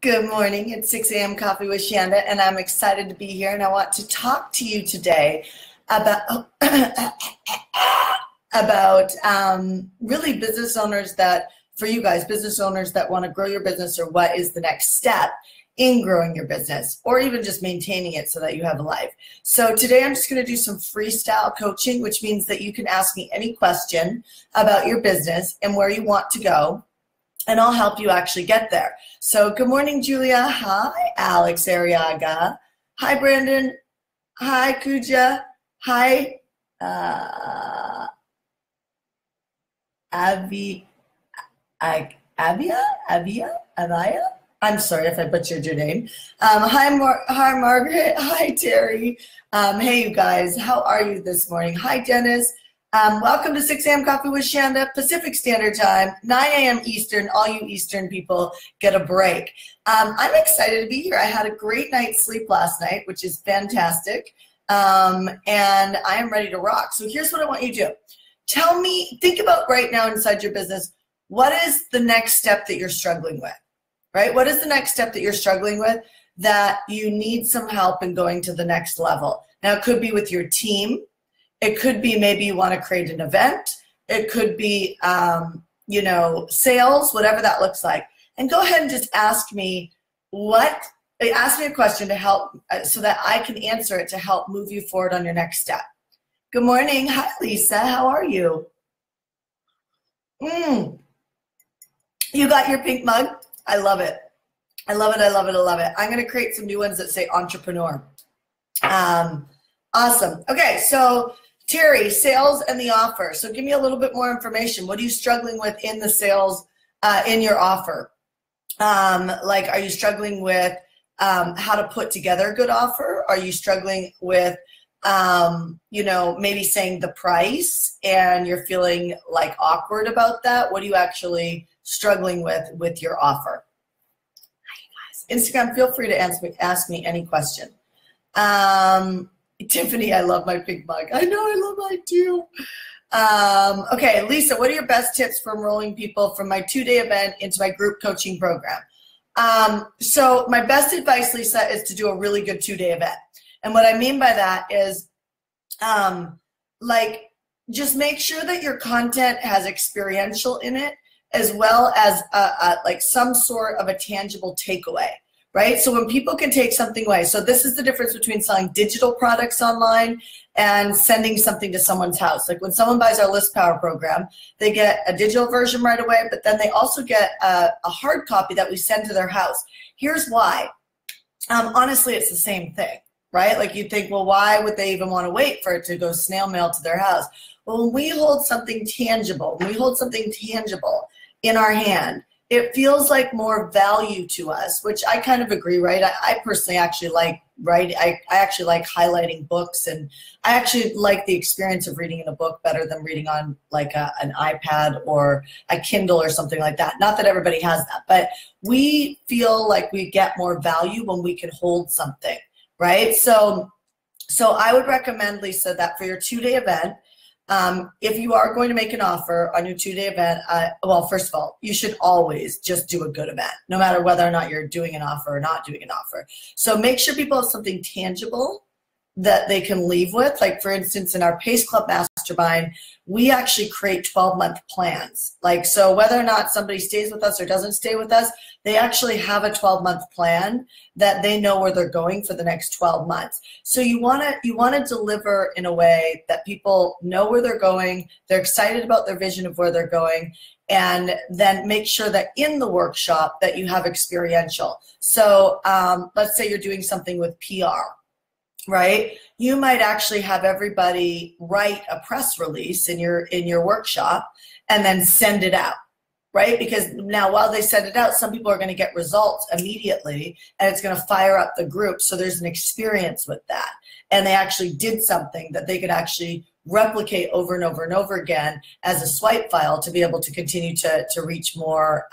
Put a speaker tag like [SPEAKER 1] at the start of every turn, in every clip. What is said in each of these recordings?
[SPEAKER 1] Good morning. It's 6 a.m. Coffee with Shanda, and I'm excited to be here. And I want to talk to you today about really business owners for you guys, business owners that want to grow your business, or what is the next step in growing your business, or even just maintaining it so that you have a life. So today I'm just going to do some freestyle coaching, which means that you can ask me any question about your business and where you want to go, and I'll help you actually get there. So good morning, Julia. Hi, Alex Ariaga. Hi, Brandon. Hi, Kuja. Hi, Avia. I'm sorry if I butchered your name. Hi, Margaret. Hi, Terry. Hey, you guys. How are you this morning? Hi, Dennis. Welcome to 6 a.m. Coffee with Shanda, Pacific Standard Time, 9 a.m. Eastern. All you Eastern people get a break. I'm excited to be here. I had a great night's sleep last night, which is fantastic, and I am ready to rock. So here's what I want you to do. Think about right now inside your business, what is the next step that you're struggling with, right? What is the next step that you're struggling with that you need some help in going to the next level? Now, it could be with your team. It could be maybe you want to create an event. It could be, sales, whatever that looks like. And go ahead and just ask me a question to help so that I can answer it to help move you forward on your next step. Good morning. Hi, Lisa. How are you? You got your pink mug? I love it. I love it. I love it. I love it. I'm going to create some new ones that say entrepreneur. Awesome. Okay, so Terry, sales and the offer. So give me a little bit more information. What are you struggling with in the sales, in your offer? Are you struggling with how to put together a good offer? Are you struggling with, maybe saying the price and you're feeling like awkward about that? What are you actually struggling with your offer? Hi, guys. Instagram, feel free to ask me any question. Tiffany, I love my pink mug. I know, I love mine too. Okay, Lisa, what are your best tips for enrolling people from my 2-day event into my group coaching program? So my best advice, Lisa, is to do a really good 2-day event. And what I mean by that is just make sure that your content has experiential in it, as well as some sort of a tangible takeaway. Right? So when people can take something away, so this is the difference between selling digital products online and sending something to someone's house. Like when someone buys our List Power program, they get a digital version right away, but then they also get a hard copy that we send to their house. Here's why. Honestly, it's the same thing, right? Like you think, well, why would they even want to wait for it to go snail mail to their house? Well, when we hold something tangible, in our hand, it feels like more value to us, which I kind of agree, right? I personally actually like writing. I actually like highlighting books, and I actually like the experience of reading in a book better than reading on like an iPad or a Kindle or something like that. Not that everybody has that, but we feel like we get more value when we can hold something, right? So I would recommend, Lisa, that for your 2-day event, if you are going to make an offer on your 2-day event, well, first of all, you should always just do a good event, no matter whether or not you're doing an offer or not doing an offer. So make sure people have something tangible that they can leave with. Like, for instance, in our Pace Club Mastermind, we actually create 12-month plans. So whether or not somebody stays with us or doesn't stay with us, they actually have a 12-month plan that they know where they're going for the next 12 months. So you want to deliver in a way that people know where they're going, they're excited about their vision of where they're going, and then make sure that in the workshop that you have experiential. So let's say you're doing something with PR, right? You might actually have everybody write a press release in your workshop and then send it out, right? Because now while they send it out, some people are going to get results immediately, and it's going to fire up the group. So there's an experience with that, and they actually did something that they could actually replicate over and over and over again as a swipe file to be able to continue to reach more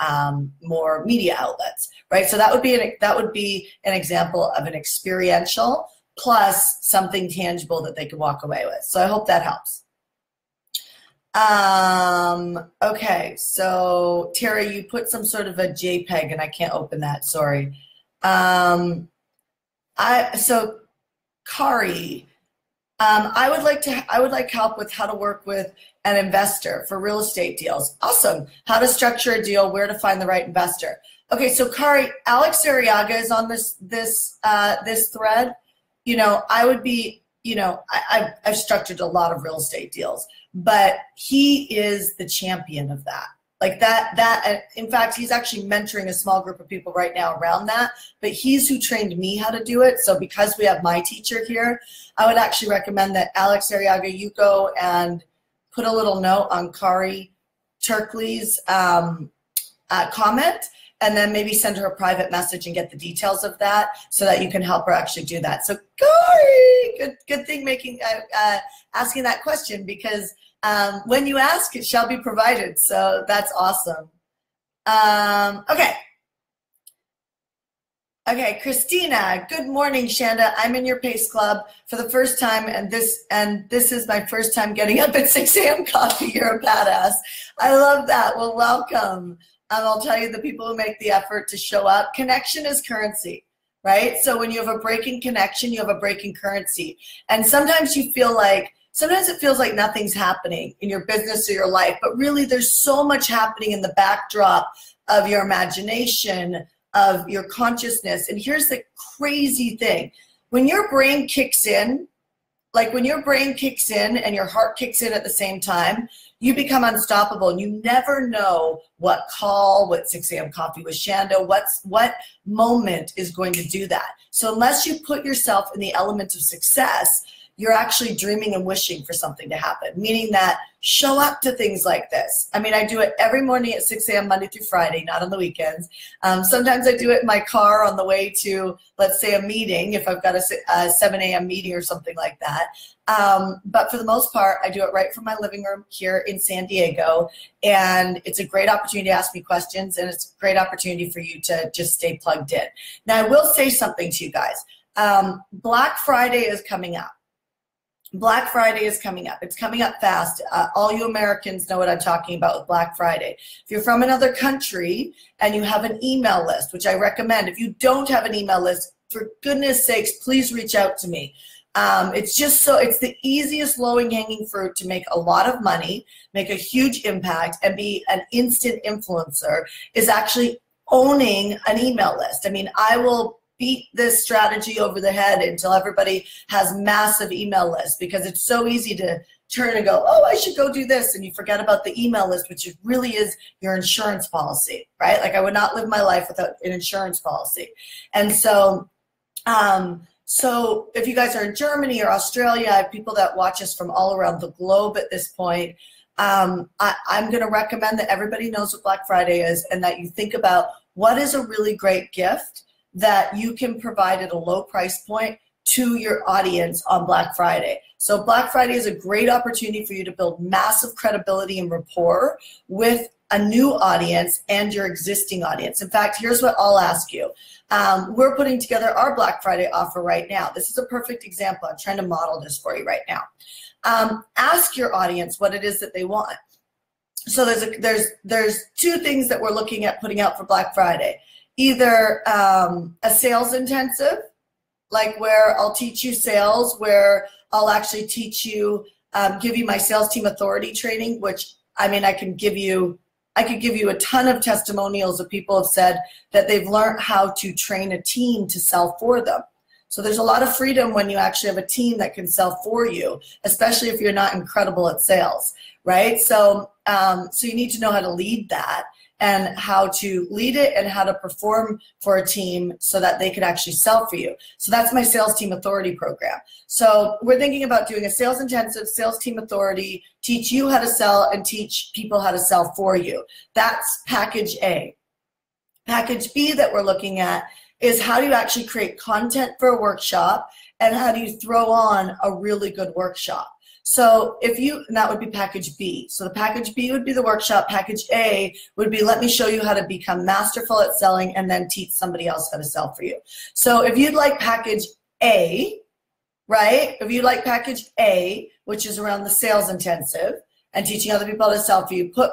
[SPEAKER 1] media outlets, right? So that would be an example of an experiential plus something tangible that they could walk away with. So I hope that helps. Okay, so Terry, you put some sort of a JPEG and I can't open that, sorry. So Kari, I would like help with how to work with an investor for real estate deals. Awesome. How to structure a deal, where to find the right investor. Okay, so Kari, Alex Arriaga is on this thread. You know, I would be, you know, I've structured a lot of real estate deals, but he is the champion of that. Like in fact, he's actually mentoring a small group of people right now around that, but he's who trained me how to do it. So because we have my teacher here, I would actually recommend that Alex Arriaga, you go and put a little note on Kari Turkley's comment, and then maybe send her a private message and get the details of that so that you can help her actually do that. So Kari, good thing asking that question, because when you ask, it shall be provided. So that's awesome. Okay, Christina, good morning, Shanda. I'm in your PACE club for the first time, and this is my first time getting up at 6 a.m. coffee. You're a badass. I love that. Well, welcome. I'll tell you, the people who make the effort to show up, connection is currency, right? So when you have a breaking connection, you have a breaking currency. And sometimes it feels like nothing's happening in your business or your life, but really there's so much happening in the backdrop of your imagination, of your consciousness. And here's the crazy thing. When your brain kicks in, like when your brain kicks in and your heart kicks in at the same time, you become unstoppable, and you never know what 6 a.m. coffee with Shanda, what moment is going to do that. So unless you put yourself in the element of success, you're actually dreaming and wishing for something to happen, meaning that show up to things like this. I mean, I do it every morning at 6 a.m. Monday through Friday, not on the weekends. Sometimes I do it in my car on the way to, let's say, a meeting, if I've got a 7 a.m. meeting or something like that. But for the most part, I do it right from my living room here in San Diego. And it's a great opportunity to ask me questions, and it's a great opportunity for you to just stay plugged in. Now, I will say something to you guys. Black Friday is coming up. Black Friday is coming up. It's coming up fast. All you Americans know what I'm talking about with Black Friday. If you're from another country and you have an email list, which I recommend, if you don't have an email list, for goodness sakes, please reach out to me. It's the easiest low hanging fruit to make a lot of money, make a huge impact, and be an instant influencer, is actually owning an email list. I mean, I will beat this strategy over the head until everybody has massive email lists, because it's so easy to turn and go, oh, I should go do this, and you forget about the email list, which really is your insurance policy, right? Like, I would not live my life without an insurance policy. And so so if you guys are in Germany or Australia, I have people that watch us from all around the globe at this point. I'm going to recommend that everybody knows what Black Friday is, and that you think about what is a really great gift that you can provide at a low price point to your audience on Black Friday. So Black Friday is a great opportunity for you to build massive credibility and rapport with a new audience and your existing audience. In fact, here's what I'll ask you. We're putting together our Black Friday offer right now. This is a perfect example. I'm trying to model this for you right now. Ask your audience what it is that they want. So there's two things that we're looking at putting out for Black Friday. Either a sales intensive, like where I'll teach you sales, where I'll actually teach you, give you my sales team authority training, which, I mean, I could give you a ton of testimonials of people have said that they've learned how to train a team to sell for them. So there's a lot of freedom when you actually have a team that can sell for you, especially if you're not incredible at sales, right? So, so you need to know how to lead that, and how to lead it, and how to perform for a team so that they could actually sell for you. So that's my sales team authority program. So we're thinking about doing a sales intensive, sales team authority, teach you how to sell and teach people how to sell for you. That's package A. Package B that we're looking at is how do you actually create content for a workshop, and how do you throw on a really good workshop. So and that would be package B. So the package B would be the workshop. Package A would be, let me show you how to become masterful at selling and then teach somebody else how to sell for you. So if you'd like package A, right? If you'd like package A, which is around the sales intensive, and teaching other people how to sell for you, put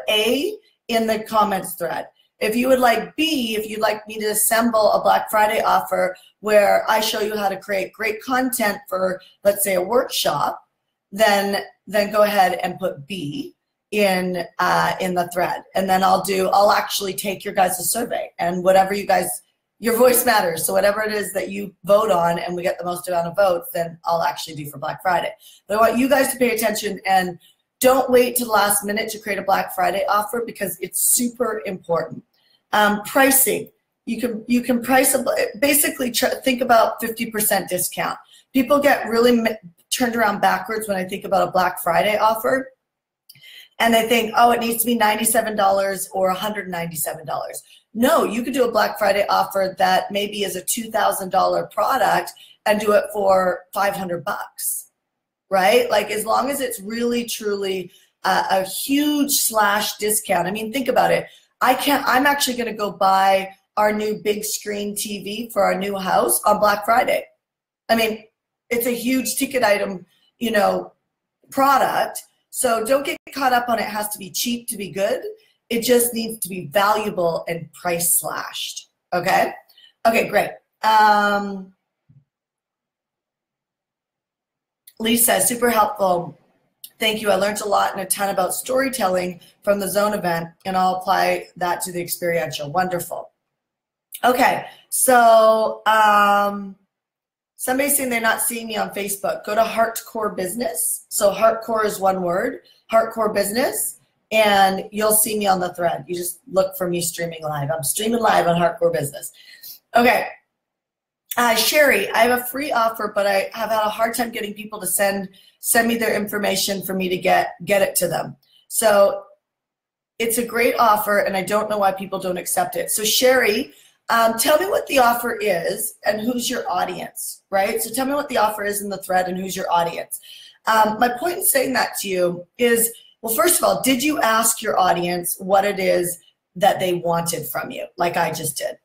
[SPEAKER 1] A in the comments thread. If you would like B, if you'd like me to assemble a Black Friday offer where I show you how to create great content for, let's say, a workshop, then go ahead and put B in the thread. And then I'll actually take your guys' survey, and whatever you guys, your voice matters. So whatever it is that you vote on and we get the most amount of votes, then I'll actually do for Black Friday. But I want you guys to pay attention and don't wait to the last minute to create a Black Friday offer, because it's super important. Pricing. You can price, basically think about 50% discount. People get really turned around backwards when I think about a Black Friday offer. And they think, oh, it needs to be $97 or $197. No, you could do a Black Friday offer that maybe is a $2,000 product and do it for $500, right? Like, as long as it's really, truly a huge slash discount. I mean, think about it. I'm actually going to go buy our new big screen TV for our new house on Black Friday. I mean, it's a huge ticket item, you know, product. So don't get caught up on it has to be cheap to be good. It just needs to be valuable and price slashed. Okay? Okay, great. Lisa, super helpful. Thank you. I learned a lot and a ton about storytelling from the Zone event, and I'll apply that to the experiential. Wonderful. Okay, so somebody's saying they're not seeing me on Facebook. Go to HeartCore Business. So HeartCore is one word, HeartCore Business, and you'll see me on the thread. You just look for me streaming live. I'm streaming live on HeartCore Business. Okay. Sherry, I have a free offer, but I have had a hard time getting people to send me their information for me to get it to them. So it's a great offer, and I don't know why people don't accept it. So Sherry, tell me what the offer is and who's your audience, right? So tell me what the offer is in the thread and who's your audience. My point in saying that to you is, well, first of all, did you ask your audience what it is that they wanted from you, like I just did?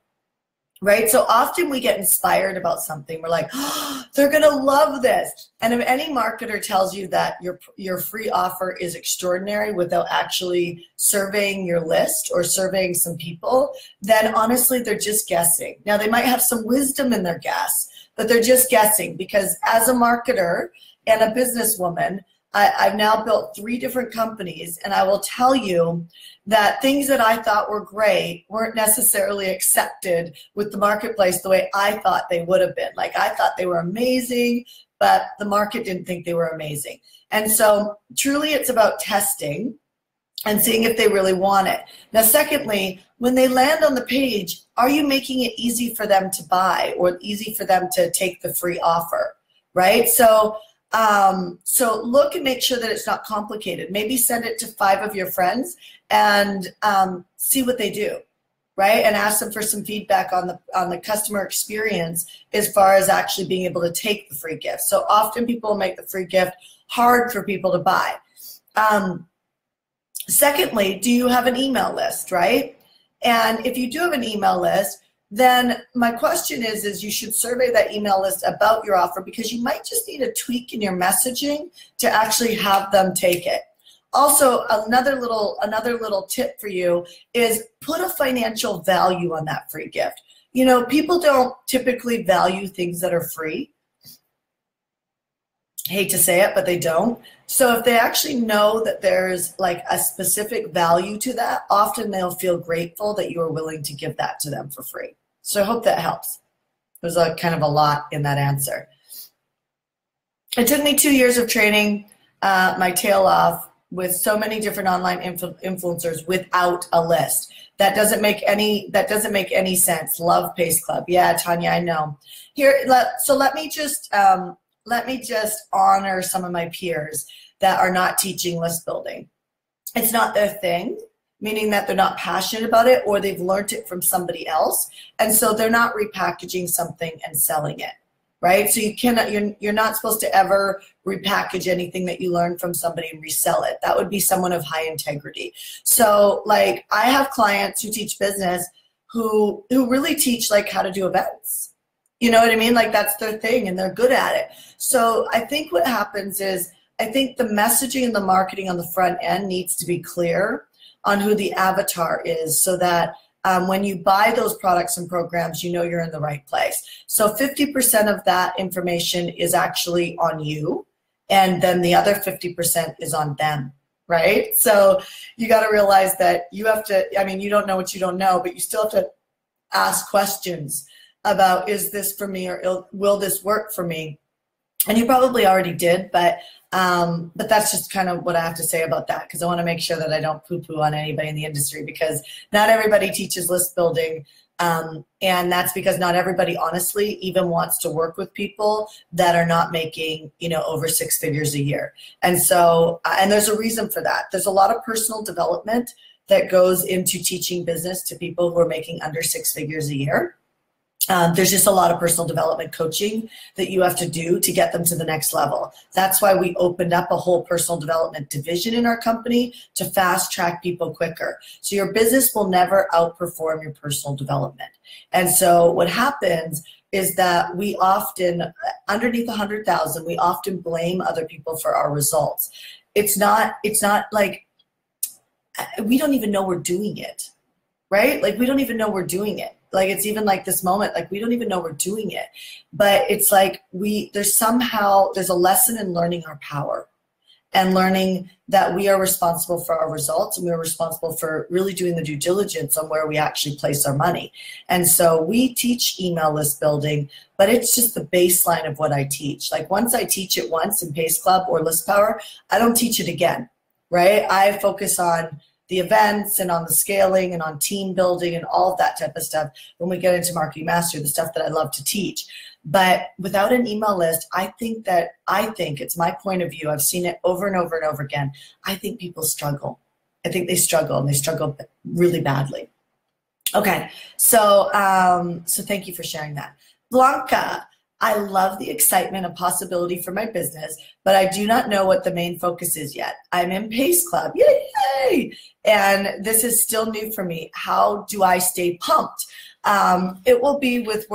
[SPEAKER 1] Right? So often we get inspired about something. We're like, oh, they're going to love this. And if any marketer tells you that your free offer is extraordinary without actually surveying your list or surveying some people, then honestly, they're just guessing. Now, they might have some wisdom in their guess, but they're just guessing, because as a marketer and a businesswoman, I've now built 3 different companies, and I will tell you that things that I thought were great weren't necessarily accepted with the marketplace the way I thought they would have been. Like, I thought they were amazing, but the market didn't think they were amazing. And so truly it's about testing and seeing if they really want it. Now, secondly, when they land on the page, are you making it easy for them to buy or easy for them to take the free offer, right? So look and make sure that it's not complicated. Maybe send it to 5 of your friends and see what they do, right? And ask them for some feedback on the customer experience as far as actually being able to take the free gift. So often people make the free gift hard for people to buy. Secondly, do you have an email list, right? And if you do have an email list, then my question is you should survey that email list about your offer, because you might just need a tweak in your messaging to actually have them take it. Also, another little tip for you is put a financial value on that free gift. You know, people don't typically value things that are free. Hate to say it, but they don't. So if they actually know that there's like a specific value to that, often they'll feel grateful that you are willing to give that to them for free. So I hope that helps. There's a kind of a lot in that answer. It took me 2 years of training my tail off with so many different online influencers without a list. That doesn't make any sense. Love Pace Club. Yeah, Tanya, I know. So let me just honor some of my peers that are not teaching list building. It's not their thing, meaning that they're not passionate about it, or they've learned it from somebody else, and so they're not repackaging something and selling it, right? So you're not supposed to ever repackage anything that you learn from somebody and resell it. That would be someone of high integrity. So like, I have clients who teach business who really teach like how to do events. You know what I mean? Like, that's their thing and they're good at it. So I think what happens is I think the messaging and the marketing on the front end needs to be clear on who the avatar is, so that when you buy those products and programs, you know you're in the right place. So 50% of that information is actually on you, and then the other 50% is on them, right? So you got to realize that you have to, I mean, you don't know what you don't know, but you still have to ask questions about, is this for me, or will this work for me? And you probably already did, but that's just kind of what I have to say about that, because I want to make sure that I don't poo-poo on anybody in the industry, because not everybody teaches list building, and that's because not everybody honestly even wants to work with people that are not making, you know, over 6 figures a year. And so, and there's a reason for that. There's a lot of personal development that goes into teaching business to people who are making under 6 figures a year. There's just a lot of personal development coaching that you have to do to get them to the next level. That's why we opened up a whole personal development division in our company to fast track people quicker. So your business will never outperform your personal development. And so what happens is that we often, underneath 100,000, we often blame other people for our results. It's not like we don't even know we're doing it, right? Like we don't even know we're doing it. Like it's even like this moment, like we don't even know we're doing it. But it's like there's a lesson in learning our power and learning that we are responsible for our results, and we're responsible for really doing the due diligence on where we actually place our money. And so we teach email list building, but it's just the baseline of what I teach. Like once I teach it once in Pace Club or List Power, I don't teach it again, right? I focus on the events and on the scaling and on team building and all of that type of stuff when we get into Marketing Mastery, the stuff that I love to teach. But without an email list, I think it's my point of view. I've seen it over and over and over again. I think people struggle. I think they struggle, and they struggle really badly. Okay, so thank you for sharing that. Blanca, I love the excitement and possibility for my business, but I do not know what the main focus is yet. I'm in Pace Club, yay! And this is still new for me. How do I stay pumped? It will be with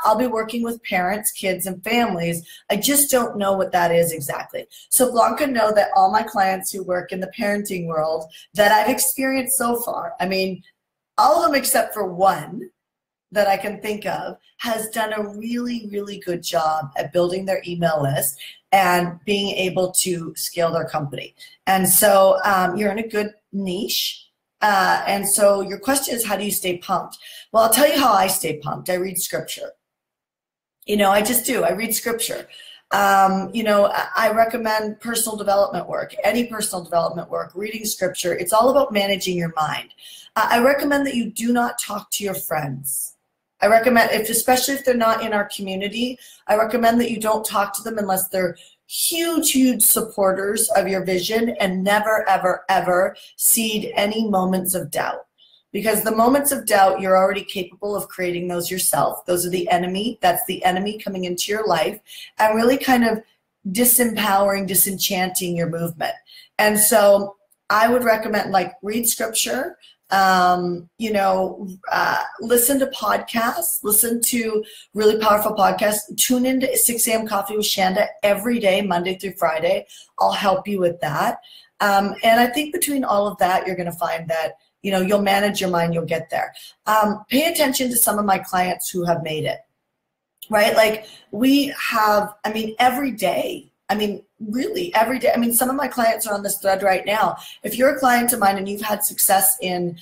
[SPEAKER 1] I'll be working with parents, kids, and families. I just don't know what that is exactly. So Blanca, know that all my clients who work in the parenting world that I've experienced so far, I mean, all of them except for one that I can think of, has done a really, really good job at building their email list and being able to scale their company. And so you're in a good niche. And so your question is, how do you stay pumped? Well, I'll tell you how I stay pumped. I read scripture. You know, I just do. I read scripture. You know, I recommend personal development work, any personal development work, reading scripture. It's all about managing your mind. I recommend that you do not talk to your friends. I recommend, especially if they're not in our community, I recommend that you don't talk to them unless they're huge, huge supporters of your vision, and never, ever, ever seed any moments of doubt. Because the moments of doubt, you're already capable of creating those yourself. Those are the enemy. That's the enemy coming into your life and really kind of disempowering, disenchanting your movement. And so I would recommend, like, read scripture, you know, listen to podcasts, listen to really powerful podcasts, tune into 6 a.m. Coffee with Shanda every day, Monday through Friday. I'll help you with that. And I think between all of that, you're going to find that, you know, you'll manage your mind, you'll get there. Pay attention to some of my clients who have made it, right? Like we have, I mean, every day, I mean, really every day. I mean, some of my clients are on this thread right now. If you're a client of mine and you've had success in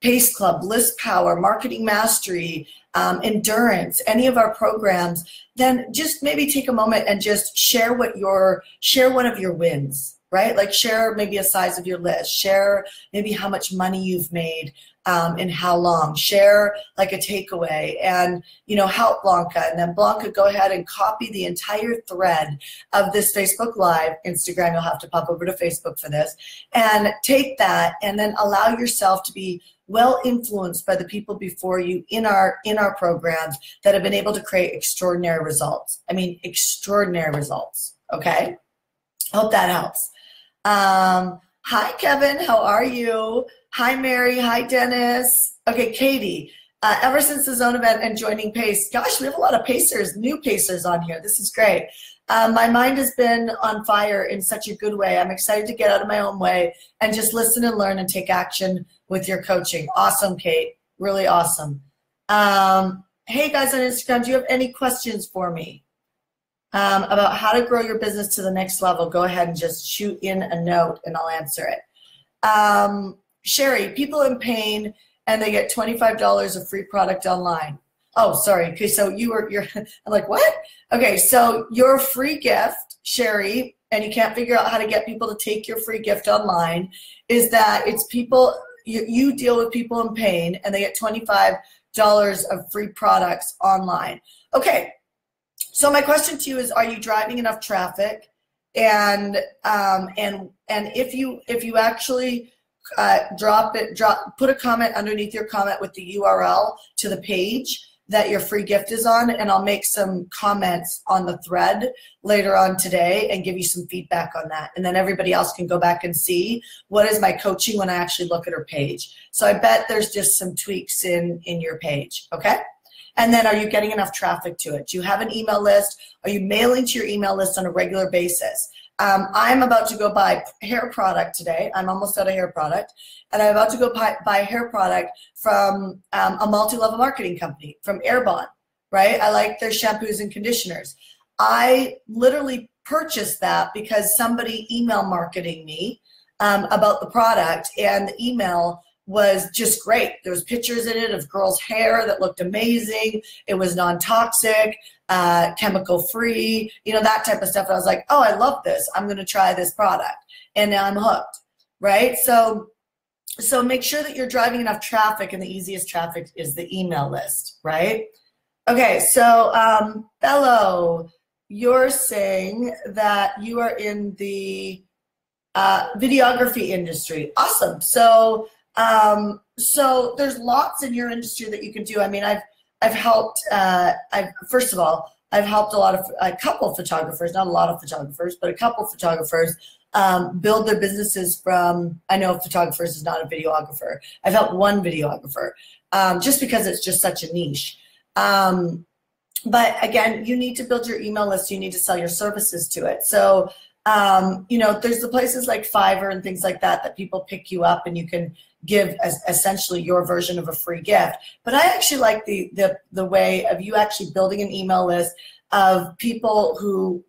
[SPEAKER 1] Pace Club, List Power, Marketing Mastery, Endurance, any of our programs, then just maybe take a moment and just share one of your wins, right? Like share maybe a size of your list, share maybe how much money you've made and how long, share like a takeaway, and, you know, help Blanca. And then Blanca, go ahead and copy the entire thread of this Facebook Live. Instagram, you'll have to pop over to Facebook for this, and take that and then allow yourself to be well influenced by the people before you in our programs that have been able to create extraordinary results. I mean, extraordinary results. Okay, hope that helps. Hi Kevin, how are you? Hi Mary, hi Dennis. Okay, Katie, Ever since the zone event and joining Pace, gosh, we have a lot of Pacers, new Pacers on here. This is great. My mind has been on fire in such a good way. I'm excited to get out of my own way and just listen and learn and take action with your coaching. Awesome, Kate. Really awesome. Hey, guys on Instagram, do you have any questions for me about how to grow your business to the next level? Go ahead and just shoot in a note and I'll answer it. Sherry, people in pain and they get $25 of free product online. Oh, sorry. Okay, so you're I'm like, what? Okay, so your free gift, Sherry, and you can't figure out how to get people to take your free gift online, is that it's people, you deal with people in pain and they get $25 of free products online. Okay, so my question to you is, are you driving enough traffic? And if you actually put a comment underneath your comment with the URL to the page that your free gift is on, and I'll make some comments on the thread later on today and give you some feedback on that. And then everybody else can go back and see what is my coaching when I actually look at her page. So I bet there's just some tweaks in your page, okay? And then are you getting enough traffic to it? Do you have an email list? Are you mailing to your email list on a regular basis? I'm about to go buy hair product today. I'm almost out of hair product. And I'm about to go buy hair product from a multi-level marketing company, from Airbond, right? I like their shampoos and conditioners. I literally purchased that because somebody email marketing me about the product, and the email was just great. There was pictures in it of girls' hair that looked amazing. It was non-toxic, chemical-free, you know, that type of stuff. And I was like, oh, I love this. I'm going to try this product. And now I'm hooked, right? So make sure that you're driving enough traffic, and the easiest traffic is the email list, right? Okay, so Bello, you're saying that you are in the videography industry. Awesome. So there's lots in your industry that you can do. I mean, I've helped, first of all, I've helped a couple photographers, not a lot of photographers, but a couple photographers build their businesses from, I know photographers is not a videographer. I've helped one videographer just because it's just such a niche. But again, you need to build your email list. You need to sell your services to it. So, you know, there's the places like Fiverr and things like that people pick you up and you can give essentially your version of a free gift. But I actually like the way of you actually building an email list of people who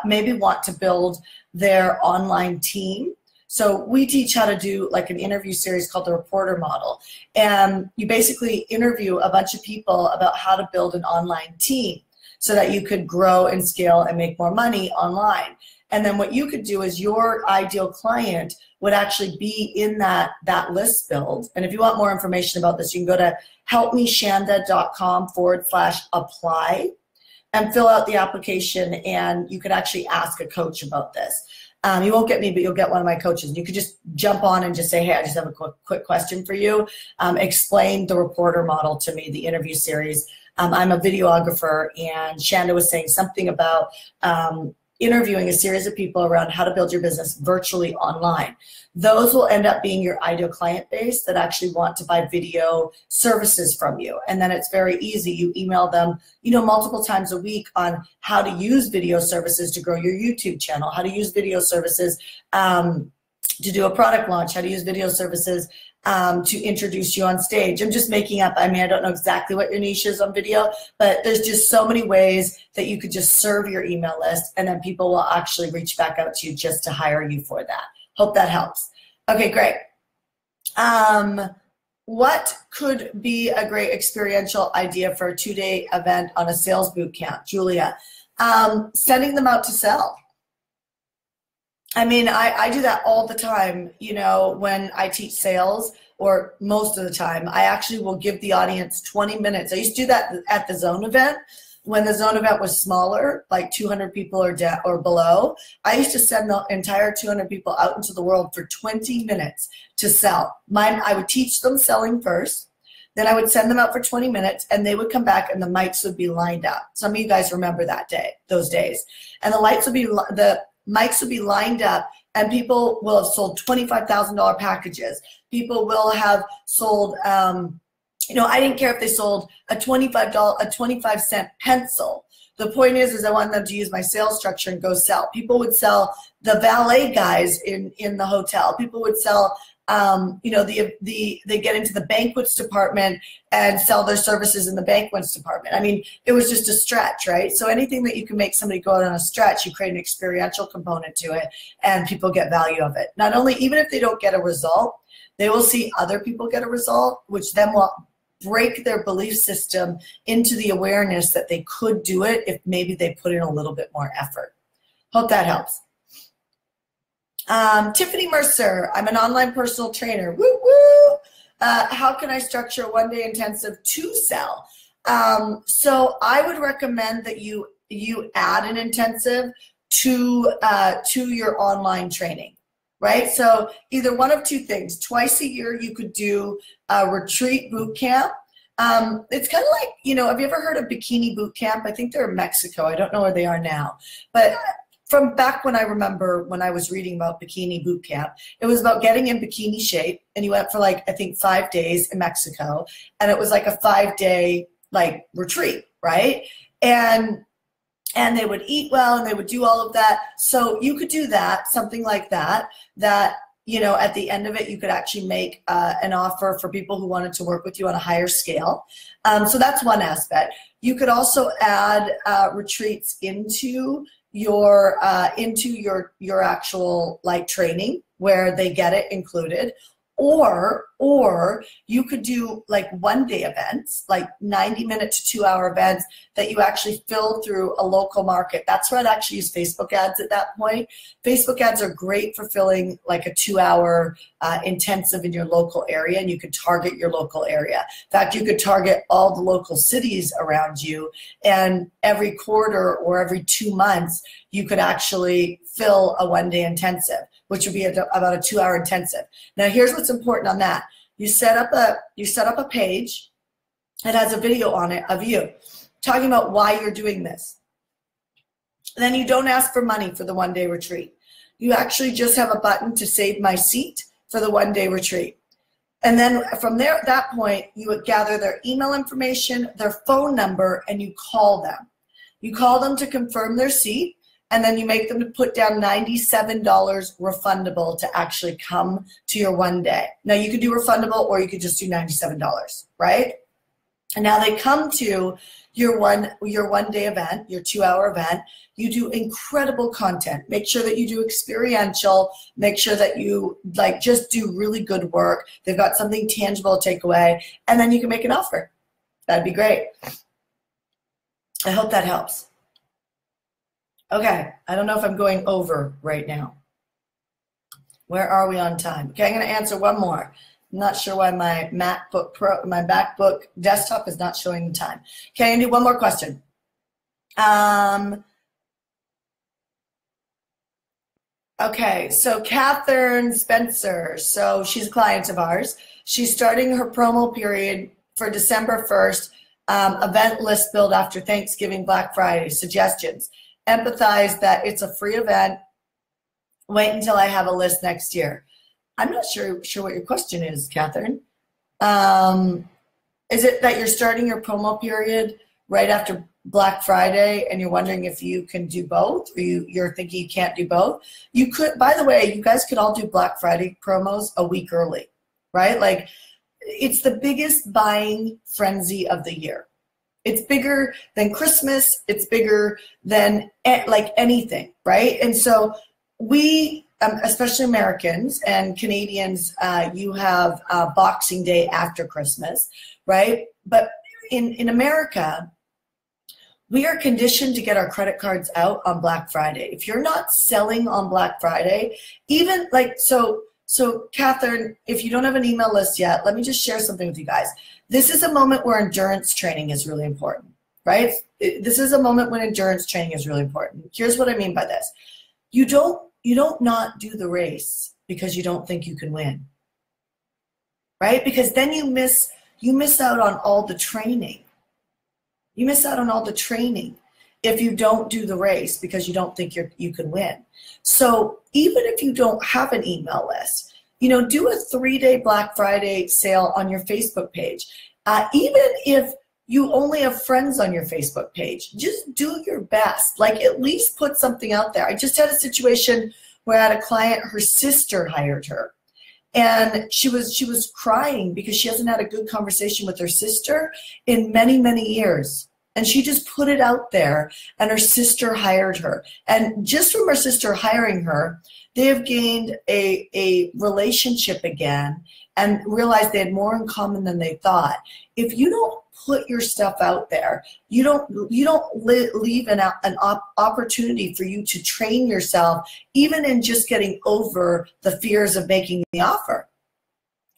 [SPEAKER 1] maybe want to build their online team. So we teach how to do like an interview series called the reporter model. And you basically interview a bunch of people about how to build an online team so that you could grow and scale and make more money online. And then what you could do is your ideal client would actually be in that list build. And if you want more information about this, you can go to helpmeshanda.com/apply and fill out the application, and you could actually ask a coach about this. You won't get me, but you'll get one of my coaches. You could just jump on and just say, hey, I just have a quick question for you. Explain the reporter model to me, the interview series. I'm a videographer, and Shanda was saying something about interviewing a series of people around how to build your business virtually online. Those will end up being your ideal client base that actually want to buy video services from you. And then it's very easy. You email them, you know, multiple times a week on how to use video services to grow your YouTube channel, how to use video services to do a product launch, how to use video services to introduce you on stage. I'm just making up, I mean, I don't know exactly what your niche is on video, but there's just so many ways that you could just serve your email list, and then people will actually reach back out to you just to hire you for that. Hope that helps. Okay, great. What could be a great experiential idea for a 2-day event on a sales boot camp, Julia? Sending them out to sell. I mean, I do that all the time, you know, when I teach sales, or most of the time. I actually will give the audience 20 minutes. I used to do that at the zone event. When the zone event was smaller, like 200 people or below, I used to send the entire 200 people out into the world for 20 minutes to sell. I would teach them selling first. Then I would send them out for 20 minutes, and they would come back, and the mics would be lined up. Some of you guys remember those days. And the mics will be lined up, and people will have sold $25,000 packages. People will have sold I didn't care if they sold a a 25-cent pencil. The point is I want them to use my sales structure and go sell. People would sell the valet guys in the hotel. People would sell, they get into the banquets department and sell their services in the banquets department. I mean, it was just a stretch, right? So anything that you can make somebody go out on a stretch, you create an experiential component to it, and people get value of it. Not only, even if they don't get a result, they will see other people get a result, which then will break their belief system into the awareness that they could do it if maybe they put in a little bit more effort. Hope that helps. Tiffany Mercer, I'm an online personal trainer. Woo woo! How can I structure a one-day intensive to sell? So I would recommend that you add an intensive to your online training. Right? So either one of two things. Twice a year, you could do a retreat boot camp. It's kind of like, have you ever heard of bikini boot camp? I think they're in Mexico. I don't know where they are now. But from back when I remember when I was reading about bikini boot camp, it was about getting in bikini shape. And you went for I think 5 days in Mexico. And it was like a 5-day retreat, right? And they would eat well and they would do all of that. So you could do that, something like that, at the end of it, you could actually make an offer for people who wanted to work with you on a higher scale. So that's one aspect. You could also add retreats into your actual training where they get it included. Or you could do one-day events, 90-minute to 2-hour events that you actually fill through a local market. That's where I'd actually use Facebook ads at that point. Facebook ads are great for filling a 2-hour intensive in your local area, and you could target your local area. In fact, you could target all the local cities around you, and every quarter or every 2 months, you could actually fill a one-day intensive, which would be about a 2-hour intensive. Now, here's what's important on that. You set up a page that has a video on it of you talking about why you're doing this. Then you don't ask for money for the one-day retreat. You actually just have a button to save my seat for the one-day retreat. And then from there, at that point, you would gather their email information, their phone number, and you call them. You call them to confirm their seat, and then you make them put down $97 refundable to actually come to your one day. Now, you could do refundable or you could just do $97, right? And now they come to your one day event, your 2-hour event. You do incredible content. Make sure that you do experiential. Make sure that you just do really good work. They've got something tangible to take away, and then you can make an offer. That'd be great. I hope that helps. Okay, I don't know if I'm going over right now. Where are we on time? Okay, I'm going to answer one more. I'm not sure why my MacBook desktop is not showing the time. Okay, I'm going to do one more question. Okay, so Catherine Spencer. So she's a client of ours. She's starting her promo period for December 1st. Event list build after Thanksgiving, Black Friday. Suggestions. Empathize that it's a free event. Wait until I have a list next year. I'm not sure what your question is, Catherine. Is it that you're starting your promo period right after Black Friday and you're wondering if you can do both, or you're thinking you can't do both? You could, by the way, you guys could all do Black Friday promos a week early, right? It's the biggest buying frenzy of the year. It's bigger than Christmas. It's bigger than anything, right? And so we, especially Americans and Canadians, you have Boxing Day after Christmas, right? But in America, we are conditioned to get our credit cards out on Black Friday. If you're not selling on Black Friday, even so Catherine, if you don't have an email list yet, let me just share something with you guys. This is a moment where endurance training is really important, right? This is a moment when endurance training is really important. Here's what I mean by this. You don't not do the race because you don't think you can win, right? Because then you miss out on all the training. You miss out on all the training if you don't do the race because you don't think you can win. So even if you don't have an email list, do a 3-day Black Friday sale on your Facebook page. Even if you only have friends on your Facebook page, just do your best. Like, at least put something out there. I just had a situation where I had a client, her sister hired her. And she was crying because she hasn't had a good conversation with her sister in many, many years. And she just put it out there, and her sister hired her. And just from her sister hiring her, they have gained a relationship again and realized they had more in common than they thought. If you don't put your stuff out there, you don't leave an opportunity for you to train yourself, even in just getting over the fears of making the offer,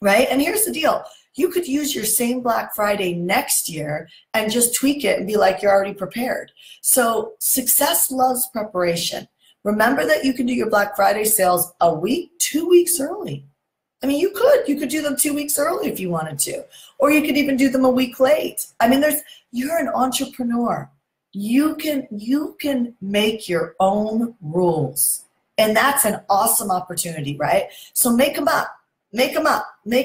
[SPEAKER 1] right? And here's the deal. You could use your same Black Friday next year and just tweak it and be like, you're already prepared. So success loves preparation. Remember that you can do your Black Friday sales a week, 2 weeks early. I mean, you could do them 2 weeks early if you wanted to, or you could even do them a week late. I mean, you're an entrepreneur. You can make your own rules, and that's an awesome opportunity, right? So make them up, make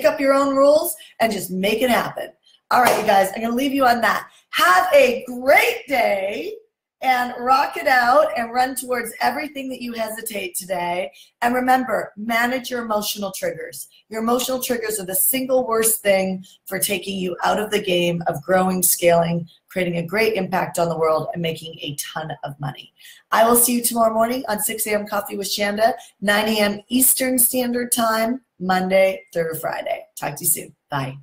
[SPEAKER 1] up your own rules and just make it happen. All right, you guys, I'm gonna leave you on that. Have a great day. And rock it out and run towards everything that you hesitate today. And remember, manage your emotional triggers. Your emotional triggers are the single worst thing for taking you out of the game of growing, scaling, creating a great impact on the world, and making a ton of money. I will see you tomorrow morning on 6 a.m. Coffee with Shanda, 9 a.m. Eastern Standard Time, Monday through Friday. Talk to you soon. Bye.